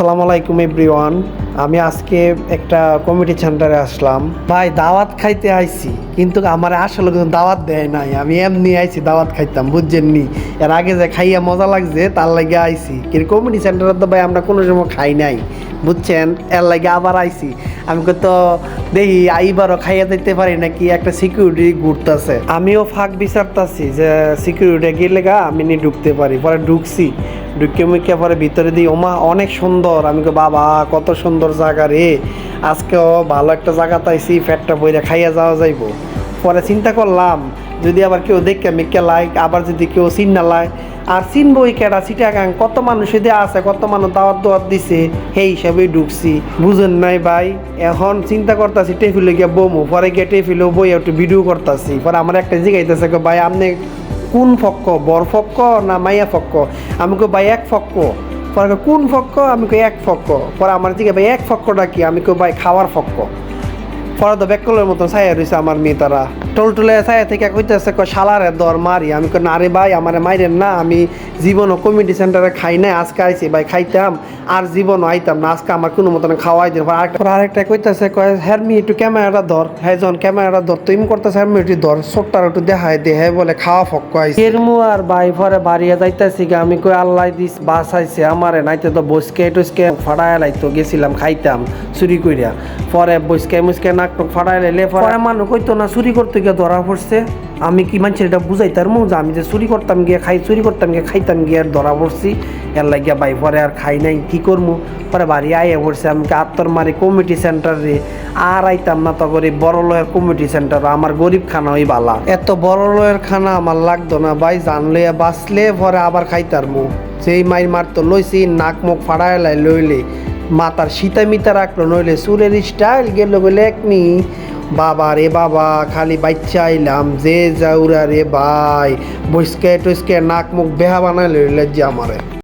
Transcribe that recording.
আসসালামু আলাইকুম এভরিওয়ান। আমি আজকে একটা কমিটি সেন্টারে আসলাম। ভাই দাওয়াত খাইতে আইছি, কিন্তু আমার আসলে কোনো দাওয়াত দেয় নাই। আমি এমনি আইছি দাওয়াত খাইতাম, বুঝছেন নি? এর আগে যে খাইয়া মজা লাগছে তার লাগে আইছি। কিন্তু কমিটি সেন্টারে তো ভাই আমরা কোনো সময় খাই নাই, বুঝছেন? এর লাগে আবার আইছি। আমি তো দেখি এইবারও খাইয়া দিতে পারি নাকি, একটা সিকিউরিটি ঘুরতেছে। আমিও ফাঁক বিচারতাছি যে সিকিউরিটি গেলে আমি নি ঢুকতে পারি। পরে ঢুকছি, ঢুকে মুখে পরে ভিতরে দিই, ওমা অনেক সুন্দর। আমি বাবা কত সুন্দর জায়গা রে, আজকেও ভালো একটা জায়গা পাইছি, পেটটা বইরা খাইয়া যাওয়া যাইব। পরে চিন্তা করলাম যদি আবার কেউ দেখে মিকে লাইক, আবার যদি কেউ চিন না লাই, আর চিনবই কেডা, চিটাগাং কত মানুষ এদের আছে, কত মানুষ দাওয়াত দিছে, সেই হিসাবেই ঢুকছি, বুঝেন নাই ভাই? এখন চিন্তা করতেছি টেফিলে গিয়ে বমু, পরে গিয়ে টেফিলেও বই একটু ভিডিও করতেছি। পরে আমার একটা জিগাইতেছে ভাই আপনি কোন ফক্ক, বর ফক্ক না মাইয়া ফক্ক? আমি ভাই এক ফক্ক। পরে কোন ফক্ক? আমি এক ফক্ক। পরে আমার দিকে ভাই এক ফক্কটা কি? আমি ভাই খাওয়ার ফক্ক। পরে তো বেকলের মতন ছায়া রয়েছে আমার মেয়ে, তারা টলটলে ছায়া থেকে কইতেছে শালারে দর মারি। আমি না রে ভাই, আমার মাইরেন না, আমি জীবনও কমিটি সেন্টারে খাই নাই, আজকে আইছি ভাই খাইতাম, আর জীবনও আইতাম না, আজকে আমার কোনো মতন খাওয়াই দিন। আরেকটা কইতেছে হ্যাঁ মি একটু ক্যামেরাটা ধর, হ্যাঁ জন ক্যামেরাটা ধর, তুই করতেছে হ্যাঁ একটু ধর, ছোট্টার একটু দেখায় দে, হ্যাঁ বলে খাওয়া ফক্ক আইছে এরমু। আর ভাই পরে বাড়িয়ে যাইতেছি, আমি আল্লাহ দিস বাস আইছে আমারে, নাইতে তো বসকে টসকে ফাটায় লাইতো, গেছিলাম খাইতাম চুরি কইরা। পরে বসকে মুসকে নাক টক ফাটাই লাইলে পরে মানুষ কইতো না চুরি করতে গিয়ে ধরা পড়ছে। আমি কি মানুষের এটা বুঝাইতার যে আমি যে চুরি করতাম গিয়ে চুরি করতাম গিয়ে খাইতাম গিয়ে ধরা পড়ছি, এর লাগিয়া ভাই পরে আর খাই নাই, কি করবো? পরে বাড়ি আইয়া পড়ছে। আমি আত্মর মারি কমিটি সেন্টারে আর আইতাম না, তো গরিব বড় লয়ের কমিটি সেন্টার, আমার গরিব খানা ওই বালা, এত বড় লয়ের খানা আমার লাগতো না ভাই। জানলে বাঁচলে পরে আবার খাইতার মু, যেই মাই মারতো লইছি নাক মুখ ফাড়ায় লাই লইলে, মাথার সীতা মিতা রাখলো, নইলে চুলের স্টাইল গেল বলে একনি। বাবা রে বাবা, খালি বাচ্চা আইলাম যে যাউরা রে ভাই, বসকে টসকে নাক মুখ বেহা বানাই লইলে যে আমারে।